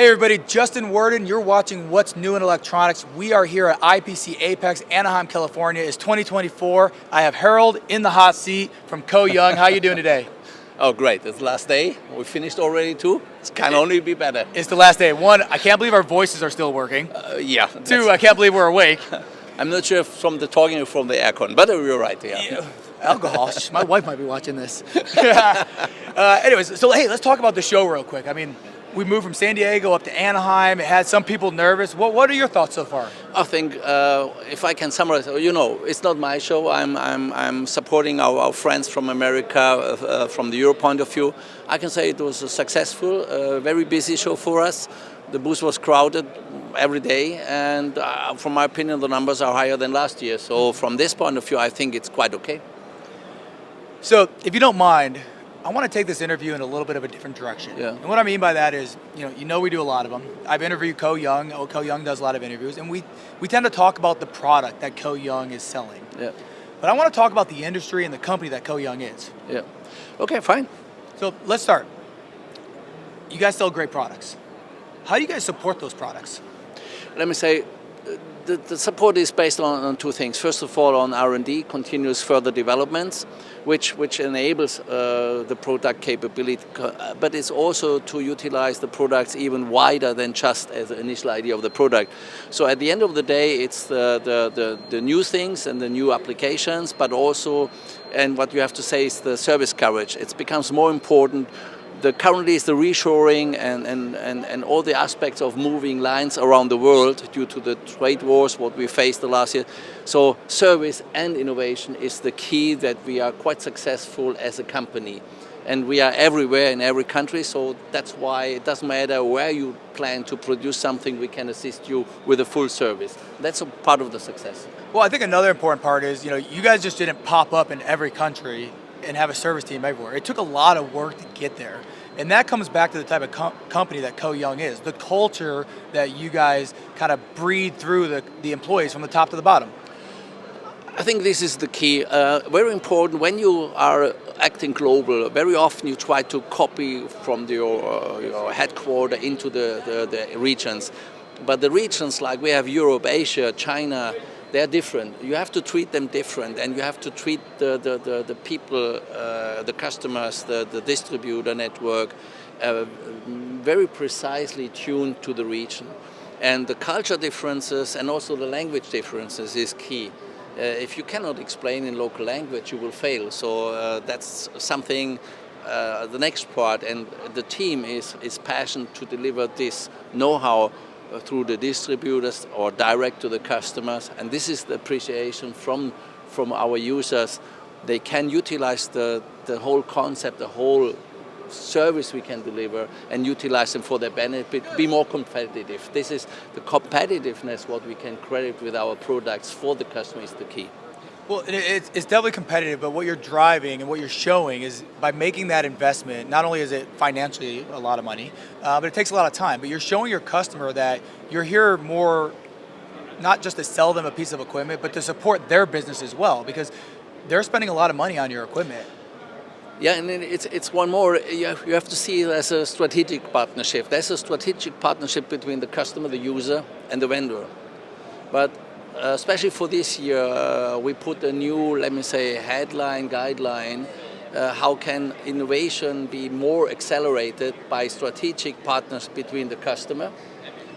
Hey everybody, Justin Worden, you're watching What's New in Electronics. We are here at IPC Apex, Anaheim, California. It's 2024. I have Harald in the hot seat from Koh Young. How you doing today? Oh, great. It's the last day. We finished already too. It can only be better. It's the last day. One, I can't believe our voices are still working. Yeah. Two, I can't believe we're awake. I'm not sure if from the talking or from the aircon, but you're right, yeah. Alcohol. My wife might be watching this. Anyways, so hey, let's talk about the show real quick. I mean, we moved from San Diego up to Anaheim. It had some people nervous. What are your thoughts so far? I think if I can summarize, it's not my show. I'm supporting our friends from America from the Euro point of view. I can say it was a successful, very busy show for us. The booth was crowded every day, and from my opinion, the numbers are higher than last year. So from this point of view, I think it's quite okay. So if you don't mind, I want to take this interview in a little bit of a different direction. Yeah. And what I mean by that is, we do a lot of them. I've interviewed Koh Young. Koh Young does a lot of interviews, and we tend to talk about the product that Koh Young is selling. Yeah. But I want to talk about the industry and the company that Koh Young is. Yeah. Okay, fine. So let's start. You guys sell great products. How do you guys support those products? Let me say, the support is based on two things. First of all, on R&D, continuous further developments, which enables the product capability, but it's also to utilize the products even wider than just as the initial idea of the product. So at the end of the day, it's the new things and the new applications, but also, and what you have to say is the service coverage. It becomes more important. Currently is the reshoring and all the aspects of moving lines around the world due to the trade wars, what we faced the last year. So service and innovation is the key that we are quite successful as a company. And we are everywhere in every country, so that's why it doesn't matter where you plan to produce something, we can assist you with a full service. That's a part of the success. Well, I think another important part is, you guys just didn't pop up in every country and have a service team everywhere. It took a lot of work to get there. And that comes back to the type of company that Koh Young is, the culture that you guys kind of breed through the employees from the top to the bottom. I think this is the key. Very important when you are acting global. Very often you try to copy from your headquarters into the regions. But the regions like we have Europe, Asia, China, they're different. You have to treat them different, and you have to treat the people, the customers, the distributor network, very precisely tuned to the region. And the culture differences and also the language differences is key. If you cannot explain in local language, you will fail. So that's something, the next part, and the team is passionate to deliver this know-how through the distributors or direct to the customers, and this is the appreciation from our users. They can utilize the whole concept, the whole service we can deliver, and utilize them for their benefit, be more competitive. This is the competitiveness, what we can credit with our products for the customer is the key. Well, it's definitely competitive, but what you're driving and what you're showing is by making that investment, not only is it financially a lot of money, but it takes a lot of time, but you're showing your customer that you're here more, not just to sell them a piece of equipment, but to support their business as well, because they're spending a lot of money on your equipment. Yeah, and it's one more, you have to see it as a strategic partnership. There's a strategic partnership between the customer, the user, and the vendor. But especially for this year, we put a new, let me say, guideline. How can innovation be more accelerated by strategic partners between the customer,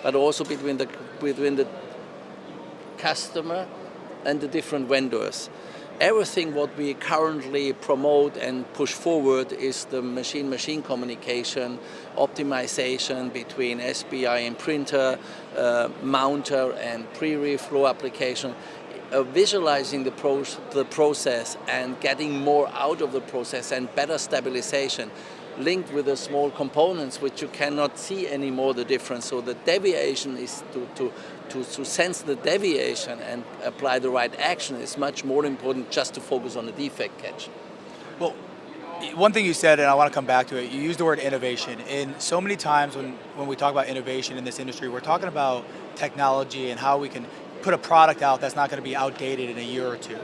but also between the customer and the different vendors. Everything what we currently promote and push forward is the machine-machine communication, optimization between SPI and printer, mounter and pre-reflow application, visualizing the process and getting more out of the process and better stabilization, linked with the small components which you cannot see anymore the difference. So the deviation is to sense the deviation and apply the right action is much more important just to focus on the defect catch. Well, one thing you said, and I want to come back to it, you used the word innovation. And so many times when we talk about innovation in this industry, we're talking about technology and how we can put a product out that's not going to be outdated in a year or two.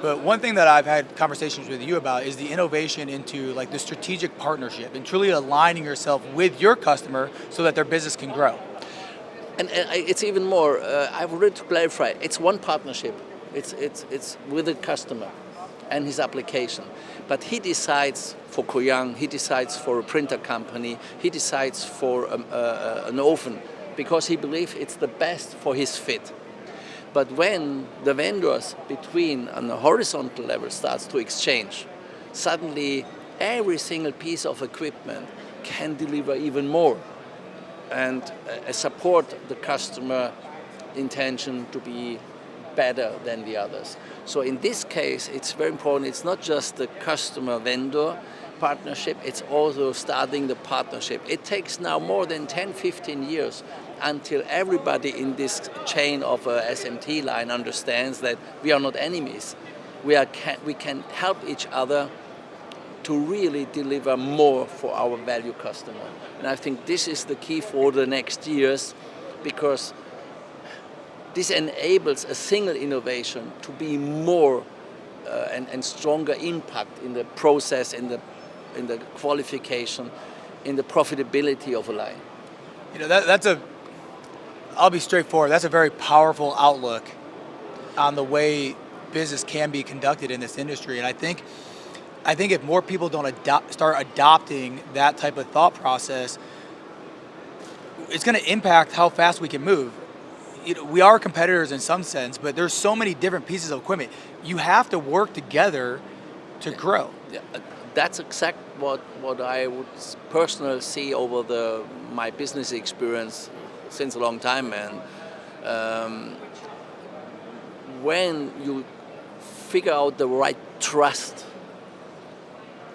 But one thing that I've had conversations with you about is the innovation into like the strategic partnership and truly aligning yourself with your customer so that their business can grow. And it's even more. I wanted to clarify. It's one partnership. It's with the customer and his application. But he decides for Koh Young. He decides for a printer company. He decides for an oven because he believes it's the best for his fit. But when the vendors between on the horizontal level starts to exchange, suddenly every single piece of equipment can deliver even more and support the customer intention to be better than the others. So in this case, it's very important. It's not just the customer-vendor partnership, it's also starting the partnership. It takes now more than 10, 15 years until everybody in this chain of a SMT line understands that we are not enemies. We can help each other to really deliver more for our value customer. And I think this is the key for the next years, because this enables a single innovation to be more and stronger impact in the process, in the qualification, in the profitability of a line. You know, I'll be straightforward, that's a very powerful outlook on the way business can be conducted in this industry. And I think if more people don't start adopting that type of thought process, it's going to impact how fast we can move. You know, we are competitors in some sense, but there's so many different pieces of equipment. You have to work together to grow. Yeah, that's exactly what I would personally see over my business experience since a long time. And when you figure out the right trust,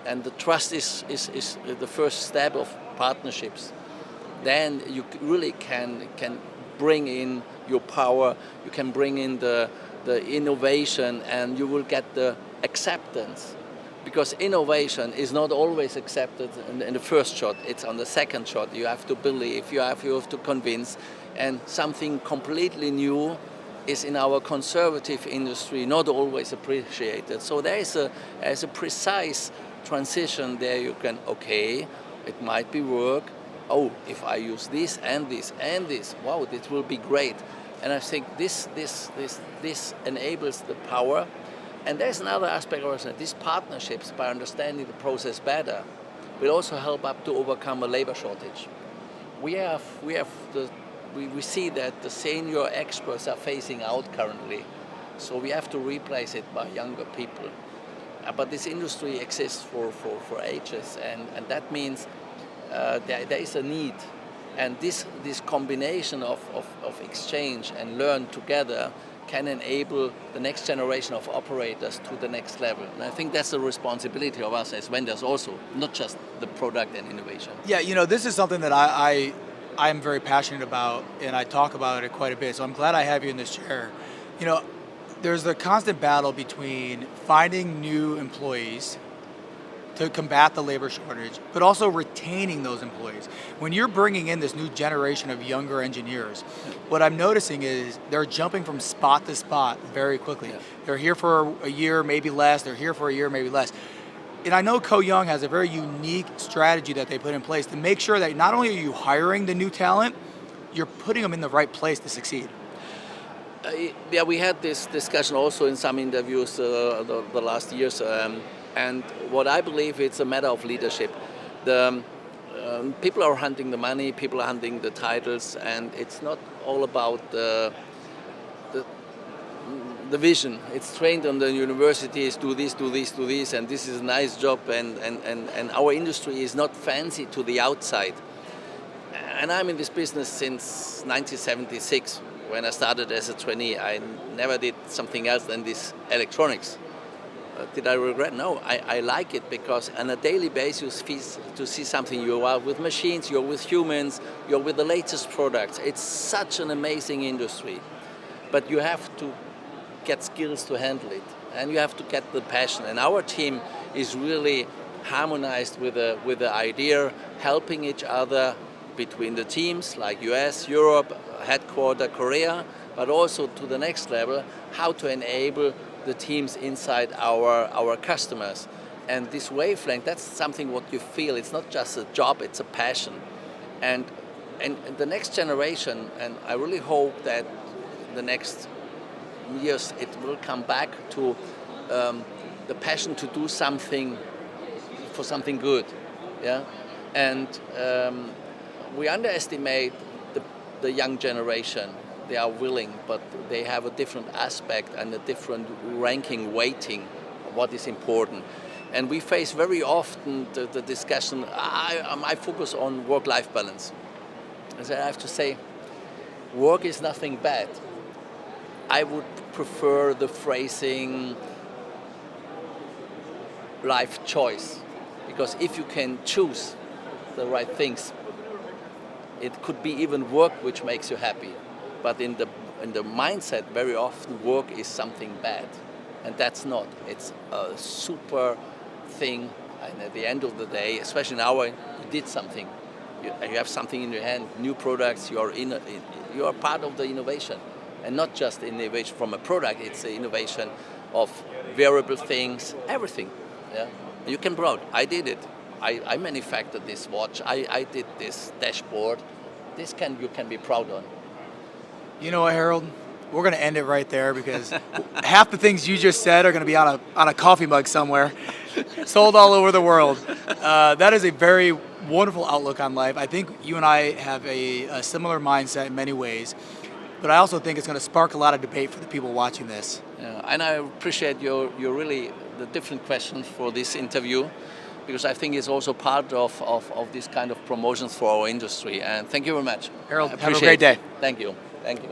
and the trust is the first step of partnerships, then you really can bring in your power, you can bring in the innovation, and you will get the acceptance. Because innovation is not always accepted in the first shot, it's on the second shot. You have to believe, you have to convince, and something completely new is in our conservative industry not always appreciated. So there is a precise transition there. You can, okay, it might be work. Oh, if I use this and this and this, wow, this will be great. And I think this enables the power. And there's another aspect also. These partnerships, by understanding the process better, will also help up to overcome a labor shortage. We see that the senior experts are phasing out currently, so we have to replace it by younger people. But this industry exists for ages, and that means there is a need. And this combination of exchange and learn together can enable the next generation of operators to the next level. And I think that's the responsibility of us as vendors also, not just the product and innovation. Yeah, you know, this is something that I'm very passionate about, and I talk about it quite a bit, so I'm glad I have you in this chair. You know, there's the constant battle between finding new employees to combat the labor shortage, but also retaining those employees. When you're bringing in this new generation of younger engineers, what I'm noticing is they're jumping from spot to spot very quickly. Yeah. They're here for a year, maybe less. They're here for a year, maybe less. And I know Koh Young has a very unique strategy that they put in place to make sure that not only are you hiring the new talent, you're putting them in the right place to succeed. Yeah, we had this discussion also in some interviews the last years. And what I believe, it's a matter of leadership. People are hunting the money, people are hunting the titles, and it's not all about the vision. It's trained on the universities, do this, and this is a nice job, and our industry is not fancy to the outside. And I'm in this business since 1976. When I started as a trainee, I never did something else than this electronics. Did I regret? No, I like it because on a daily basis to see something. You are with machines, you're with humans, you're with the latest products. It's such an amazing industry, but you have to get skills to handle it, and you have to get the passion. And our team is really harmonized with the idea, helping each other between the teams like US, Europe, headquarter, Korea, but also to the next level, how to enable the teams inside our customers. And this wavelength, that's something what you feel. It's not just a job, it's a passion. And the next generation, and I really hope that the next years it will come back to the passion to do something for something good. Yeah? And we underestimate the young generation. They are willing, but they have a different aspect and a different ranking, weighting of what is important. And we face very often the discussion, I focus on work-life balance. As I have to say, work is nothing bad. I would prefer the phrasing life choice, because if you can choose the right things, it could be even work which makes you happy. But in the mindset, very often work is something bad, and that's not. It's a super thing, and at the end of the day, especially now, you did something. You have something in your hand, new products. You are part of the innovation, and not just innovation from a product. It's the innovation of wearable things, everything. Yeah, you can proud. I did it. I manufactured this watch. I did this dashboard. You can be proud on. You know what, Harold? We're going to end it right there, because half the things you just said are going to be on a coffee mug somewhere, sold all over the world. That is a very wonderful outlook on life. I think you and I have a similar mindset in many ways, but I also think it's going to spark a lot of debate for the people watching this. Yeah, and I appreciate your really the different questions for this interview, because I think it's also part of this kind of promotions for our industry. And thank you very much. Harold, have a great day. Thank you. Thank you.